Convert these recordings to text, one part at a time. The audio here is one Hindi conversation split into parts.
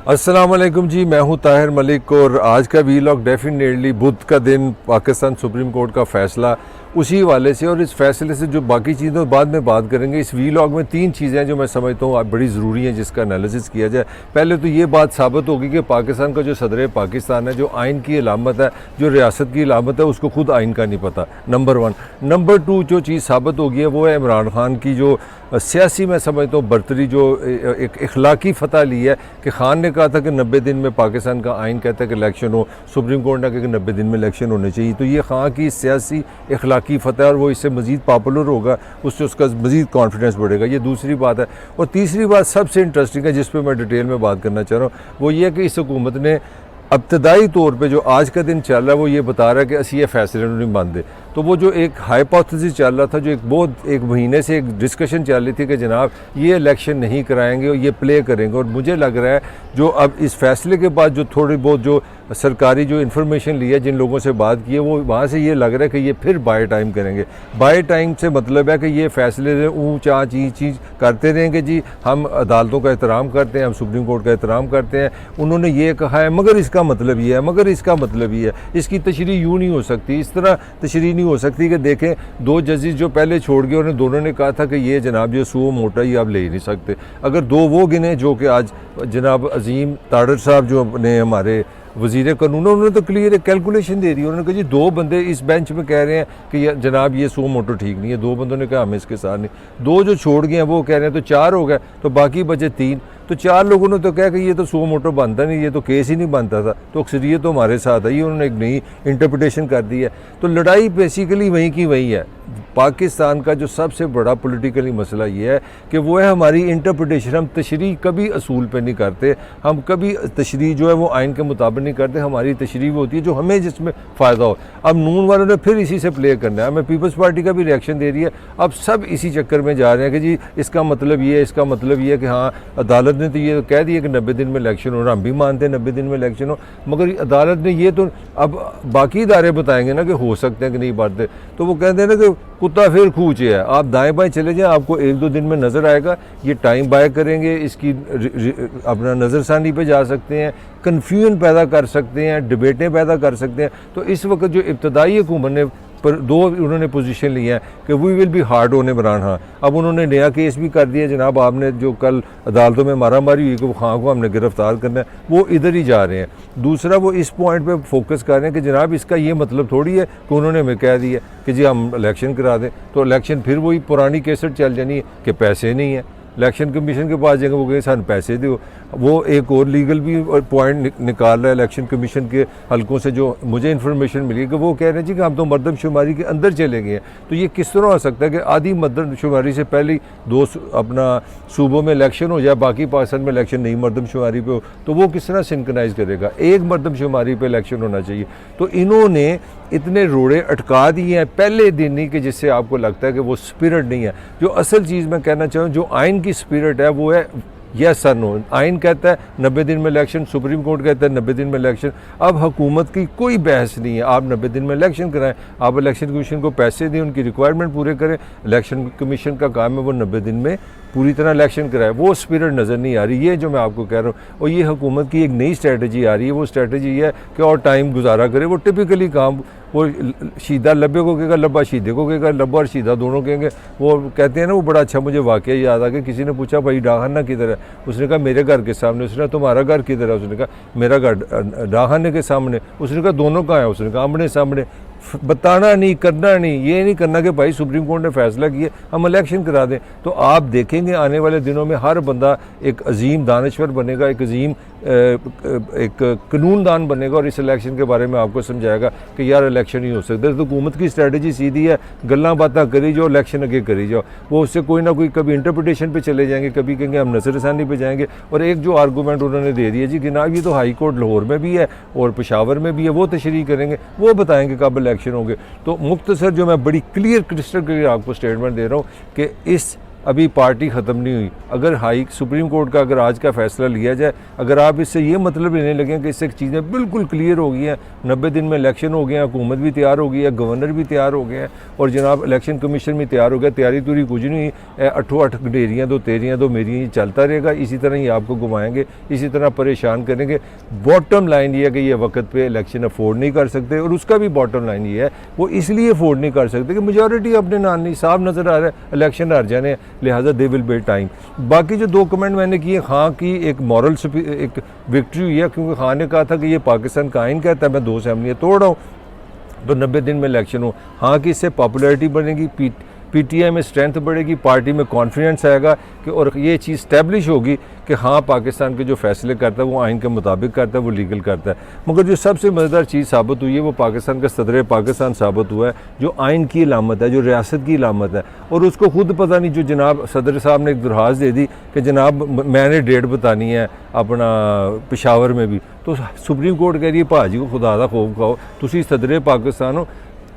अस्सलाम वालेकुम जी, मैं हूं ताहिर मलिक और आज का वीलॉग डेफिनेटली बुध का दिन, पाकिस्तान सुप्रीम कोर्ट का फ़ैसला, उसी वाले से और इस फैसले से जो बाकी चीज़ों बाद में बात करेंगे। इस वीलॉग में 3 चीज़ें हैं जो मैं समझता हूँ बड़ी ज़रूरी हैं जिसका एनालिसिस किया जाए। पहले तो ये बात साबित होगी कि पाकिस्तान का जो सदर पाकिस्तान है, जो आइन की अलामत है, जो रियासत की अलामत है, उसको खुद आइन का नहीं पता, नंबर 1। नंबर 2 जो चीज़ साबित होगी है वो है इमरान खान की जो सियासी, मैं समझता हूँ बर्तरी, जो एक इखलाकी फ़तह ली है कि खान ने कहा था कि 90 दिन में पाकिस्तान का आइन कहता है कि इलेक्शन हो, सुप्रीम कोर्ट ने कहा कि 90 दिन में इलेक्शन होने चाहिए। तो ये खान की सियासी इखलाकी फ़तह और वो इससे मज़ीद पॉपुलर होगा, उससे उसका मज़ीद कॉन्फिडेंस बढ़ेगा। ये दूसरी बात है। और तीसरी बात सबसे इंटरेस्टिंग है जिस पर मैं डिटेल में बात करना चाह रहा हूँ, वो ये है कि इस हुकूमत ने इब्तदाई तौर पे जो आज का दिन चल रहा है वो ये बता रहा है कि असी ये फैसले नहीं मानते। तो वो जो एक हाइपोथेसिस चल रहा था, जो एक महीने से एक डिस्कशन चल रही थी कि जनाब ये इलेक्शन नहीं कराएंगे और ये प्ले करेंगे, और मुझे लग रहा है जो अब इस फैसले के बाद जो थोड़ी बहुत जो सरकारी जो इन्फॉर्मेशन ली है, जिन लोगों से बात की है, वो वहाँ से ये लग रहा है कि ये फिर बाय टाइम करेंगे। बाय टाइम से मतलब है कि ये फैसले ऊँचा चीज़ करते रहेंगे जी, हम अदालतों का एहतराम करते हैं, हम सुप्रीम कोर्ट का एहतराम करते हैं। उन्होंने ये कहा है मगर इसका मतलब ये है, मगर इसका मतलब ये है, इसकी तशरीह यूँ नहीं हो सकती, इस तरह तशरीह नहीं हो सकती कि देखें 2 जजेस जो पहले छोड़ गए, उन्हें दोनों ने कहा था कि ये जनाब ये सुओ मोटा ही आप ले ही नहीं सकते। अगर 2 वो गिने जो कि आज जनाब अजीम तारड़ साहब जो अपने हमारे वज़ीर कानून, उन्होंने तो क्लियर एक कैलकुलेशन दे दी। उन्होंने कहा जी 2 बंदे इस बेंच में कह रहे हैं कि जनाब ये सो मोटो ठीक नहीं है, 2 बंदों ने कहा हम इसके साथ नहीं। 2 जो छोड़ गए हैं वो कह रहे हैं, तो 4 हो गए, तो बाकी बचे 3। तो 4 लोगों ने तो कहा कि ये तो सो मोटो बनता नहीं, ये तो केस ही नहीं बनता था, तो अक्सरियत तो हमारे साथ है। ये उन्होंने एक नई इंटरप्रिटेशन कर दी है। तो लड़ाई बेसिकली वहीं की वहीं है। पाकिस्तान का जो सबसे बड़ा पॉलिटिकली मसला ये है कि वो है हमारी इंटरप्रिटेशन। हम तशरीह कभी असूल पे नहीं करते, हम कभी तशरीह जो है वो आइन के मुताबिक नहीं करते। हमारी तशरीह वो होती है जो हमें जिसमें फ़ायदा हो। अब नून वालों ने फिर इसी से प्ले करना है। हमें पीपल्स पार्टी का भी रिएक्शन दे रही है। अब सब इसी चक्कर में जा रहे हैं कि जी इसका मतलब ये है, इसका मतलब ये है कि हाँ अदालत ने तो ये कह दिया कि 90 दिन में इलेक्शन हो, हम भी मानते हैं 90 दिन में इलेक्शन हो, मगर अदालत ने ये तो अब बाकी इदारे बताएंगे ना कि हो सकते हैं कि नहीं बातें। तो वो कहते हैं ना कि कुत्ता फिर खूचे है, आप दाएं बाएं चले जाएं, आपको 1-2 दिन में नज़र आएगा। ये टाइम बाय करेंगे, इसकी अपना नज़रसानी पे जा सकते हैं, कन्फ्यूजन पैदा कर सकते हैं, डिबेटें पैदा कर सकते हैं। तो इस वक्त जो इब्तदाई हुकूमत ने पर 2 उन्होंने पोजीशन ली है कि we will be hard on Imran Khan. अब उन्होंने नया केस भी कर दिया, जनाब आपने जो कल अदालतों में मारामारी हुई कि वो खान को हमने गिरफ्तार करना है, वो इधर ही जा रहे हैं। दूसरा वो इस पॉइंट पे फोकस कर रहे हैं कि जनाब इसका ये मतलब थोड़ी है कि उन्होंने हमें कह दिया कि जी हम इलेक्शन करा दें, तो इलेक्शन फिर वही पुरानी केसट चल जानी है कि पैसे नहीं है। इलेक्शन कमीशन के पास जाएंगे, वो कहेंगे सन पैसे दो। वो एक और लीगल भी पॉइंट निकाल रहा है इलेक्शन कमीशन के हलकों से, जो मुझे इन्फॉर्मेशन मिली है कि वो कह रहे हैं जी कि हम तो मरदमशुमारी के अंदर चले गए हैं। तो ये किस तरह हो सकता है कि आधी मरदमशुमारी से पहले 2 अपना सूबों में इलेक्शन हो जाए, बाकी पाकिस्तान में इलेक्शन नहीं मरदमशुमारी पे हो, तो वो किस तरह सिंक्रोनाइज करेगा? एक मरदमशुमारी पे इलेक्शन होना चाहिए। तो इन्होंने इतने रोड़े अटका दिए हैं पहले दिन ही कि जिससे आपको लगता है कि वो स्पिरिट नहीं है। जो असल चीज़ मैं कहना चाहूँ, जो आइन की स्पिरिट है वो है यस सर नो। आइन कहता है 90 दिन में इलेक्शन, सुप्रीम कोर्ट कहता है 90 दिन में इलेक्शन। अब हुकूमत की कोई बहस नहीं है, आप 90 दिन में इलेक्शन कराएं, आप इलेक्शन कमीशन को पैसे दें, उनकी रिक्वायरमेंट पूरे करें। इलेक्शन कमीशन का काम है वो 90 दिन में पूरी तरह इलेक्शन कराए। वो स्पिरिट नज़र नहीं आ रही, ये जो मैं आपको कह रहा हूँ। और ये हुकूमत की एक नई स्ट्रेटजी आ रही है। वो स्ट्रेटजी ये है कि और टाइम गुजारा करे। वो टिपिकली काम, वो शीदा लब्बे को कहेगा, लब्बा शीदे को कहेगा, लब्बा और शीदा दोनों कहेंगे। वो कहते हैं ना, वो बड़ा अच्छा मुझे वाकया याद आ गया। किसी ने पूछा भाई डाखाना किधर है? उसने कहा मेरे घर के सामने। उसने कहा तुम्हारा घर किधर है? उसने कहा मेरा घर डाखाने के सामने। उसने कहा दोनों कहाँ है? उसने कहा आमने सामने। बताना नहीं, करना नहीं, ये नहीं करना कि भाई सुप्रीम कोर्ट ने फैसला किया हम इलेक्शन करा दें। तो आप देखेंगे आने वाले दिनों में हर बंदा एक अजीम दानश्वर बनेगा, एक अजीम एक कानूनदान बनेगा और इस इलेक्शन के बारे में आपको समझाएगा कि यार इलेक्शन ही हो सकता है। तो हुकूमत की स्ट्रेटजी सीधी है, गल्ला बातें करी जाओ, इलेक्शन आगे करी जाओ। वो उससे कोई ना कोई कभी इंटरप्रिटेशन पे चले जाएंगे, कभी कहेंगे हम नज़रसानी पे जाएंगे। और एक जो आर्गूमेंट उन्होंने दे दिया जी कि ना ये तो हाई कोर्ट लाहौर में भी है और पेशावर में भी है, वो तशरीह करेंगे, वो बताएंगे कब इलेक्शन होंगे। तो मुख्तसर जो मैं बड़ी क्लियर क्रिस्टल क्लियर आपको स्टेटमेंट दे रहा हूँ कि इस अभी पार्टी ख़त्म नहीं हुई। अगर सुप्रीम कोर्ट का अगर आज का फ़ैसला लिया जाए, अगर आप इससे ये मतलब लेने लगें कि इससे चीज़ें बिल्कुल क्लियर हो गई हैं, 90 दिन में इलेक्शन हो गए हैं, हुकूमत भी तैयार हो गई है, गवर्नर भी तैयार हो गए हैं और जनाब इलेक्शन कमीशन भी तैयार हो गया, तैयारी तुरी कुछ नहीं, 8 डेरियाँ दो तेरियाँ दो मेरी, ये चलता रहेगा, इसी तरह ही आपको घुमाएंगे, इसी तरह परेशान करेंगे। बॉटम लाइन ये है कि ये वक्त पे इलेक्शन अफोर्ड नहीं कर सकते और उसका भी बॉटम लाइन ये है वो इसलिए अफोर्ड नहीं कर सकते कि मेजॉरिटी अपने नानी साहब नज़र आ रहा है, इलेक्शन हार जाने हैं, लिहाजा दे विल बी टाइम। बाकी जो 2 कमेंट मैंने किए, खां की एक मॉरल एक विक्ट्री हुई है क्योंकि खां ने कहा था कि ये पाकिस्तान का आइन कहता है मैं 2 असेंबलियाँ तोड़ रहा हूँ तो 90 दिन में इलेक्शन हो। हाँ कि इससे पॉपुलैरिटी बढ़ेगी, पीटीआई में स्ट्रेंथ बढ़ेगी, पार्टी में कॉन्फिडेंस आएगा कि और ये चीज़ स्टैब्लिश होगी कि हाँ पाकिस्तान के जो फैसले करता है वो आइन के मुताबिक करता है, वो लीगल करता है। मगर जो सबसे मज़ेदार चीज़ साबित हुई है वो पाकिस्तान का सदर पाकिस्तान साबित हुआ है, जो आइन की इलामत है, जो रियासत की इलामत है, और उसको खुद पता नहीं। जो जनाब सदर साहब ने एक दरख्वास्त दे दी कि जनाब मैंने डेट बतानी है अपना पेशावर में भी, तो सुप्रीम कोर्ट कह रही है भाजी को खुदा दा खौफ खाओ, तुसी सदर पाकिस्तान हो,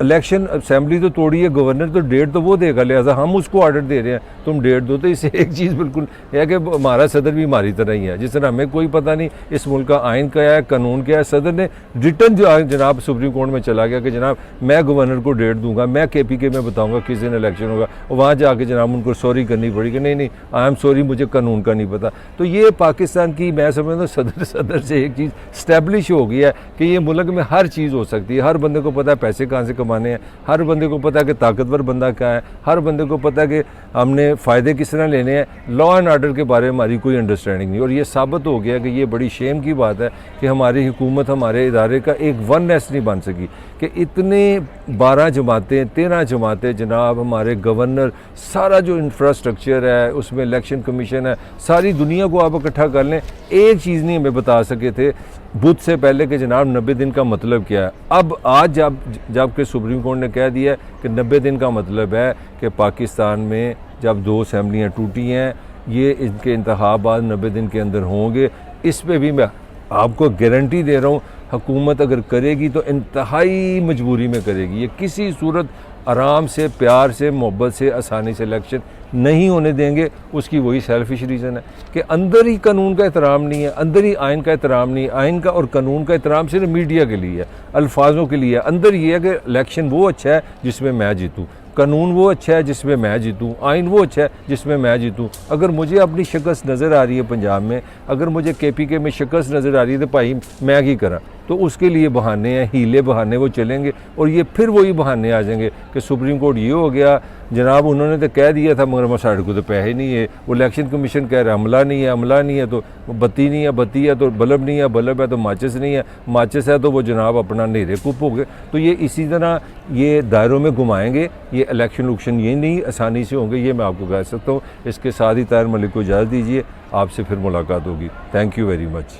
इलेक्शन असेंबली तो तोड़ी है, गवर्नर तो डेट तो वो देगा, लिहाजा हम उसको ऑर्डर दे रहे हैं तुम डेट दो। तो इससे एक चीज़ बिल्कुल है कि हमारा सदर भी हमारी तरह ही है, जिस तरह हमें कोई पता नहीं इस मुल्क का आइन क्या है, कानून क्या है। सदर ने रिटर्न जनाब सुप्रीम कोर्ट में चला गया कि जनाब मैं गवर्नर को डेट दूंगा, मैं KPK में बताऊँगा किस दिन इलेक्शन होगा, और वहाँ जाके जनाब उनको सॉरी करनी पड़ी कि नहीं आई एम सॉरी मुझे कानून का नहीं पता। तो ये पाकिस्तान की मैं समझता हूँ सदर से एक चीज़ स्टैब्लिश हो गई है कि ये मुल्क में हर चीज़ हो सकती है। हर बंदे को पता है पैसे कहाँ से माने हैं, हर बंदे को पता है कि ताकतवर बंदा क्या है, हर बंदे को पता है कि हमने फ़ायदे किस तरह लेने हैं। लॉ एंड ऑर्डर के बारे में हमारी कोई अंडरस्टैंडिंग नहीं, और ये साबित हो गया कि ये बड़ी शेम की बात है कि हमारी हुकूमत हमारे इदारे का एक वननेस नहीं बन सकी कि इतने 12 जमातें 13 जमातें जनाब, हमारे गवर्नर, सारा जो इंफ्रास्ट्रक्चर है उसमें इलेक्शन कमीशन है, सारी दुनिया को आप इकट्ठा कर लें, एक चीज़ नहीं हमें बता सके थे बुध से पहले कि जनाब 90 दिन का मतलब क्या है। अब आज जबकि सुप्रीम कोर्ट ने कह दिया है कि 90 दिन का मतलब है कि पाकिस्तान में जब 2 असेंबलियाँ टूटी हैं, ये इनके इंतखाबात 90 दिन के अंदर होंगे। इस पे भी मैं आपको गारंटी दे रहा हूँ, हुकूमत अगर करेगी तो इंतहाई मजबूरी में करेगी, ये किसी सूरत आराम से, प्यार से, मोहब्बत से, आसानी से इलेक्शन नहीं होने देंगे। उसकी वही सेल्फिश रीज़न है कि अंदर ही कानून का एहतराम नहीं है, अंदर ही आइन का एहतराम नहीं है। आइन का और कानून का एहतराम सिर्फ मीडिया के लिए है, अल्फाजों के लिए है। अंदर ये है कि इलेक्शन वो अच्छा है जिसमें मैं जीतूँ, कानून वो अच्छा है जिसमें मैं जीतूँ, आइन वो अच्छा है जिसमें मैं जीतूँ। अगर मुझे अपनी शिकस्त नज़र आ रही है पंजाब में, अगर मुझे KPK में शिकस्त नज़र आ रही है तो भाई मैं क्या करा। तो उसके लिए बहाने हैं, हीले बहाने वो चलेंगे और ये फिर वही बहाने आ जाएंगे कि सुप्रीम कोर्ट ये हो गया जनाब, उन्होंने तो कह दिया था मगर साढ़े को तो पैसे नहीं है, वो इलेक्शन कमीशन कह रहा है अमला नहीं है, अमला नहीं है तो बत्ती नहीं है, बत्ती है तो बल्ब नहीं है, बल्ब है तो माचिस नहीं है, माचिस है तो वो जनाब अपना नेरे कुप हो गए। तो ये इसी तरह ये दायरों में घुमाएंगे, ये इलेक्शन ये नहीं आसानी से होंगे, ये मैं आपको कह सकता हूँ। इसके साथ ही ताहिर मलिक को इजाज़त दीजिए, आपसे फिर मुलाकात होगी। Thank you very much.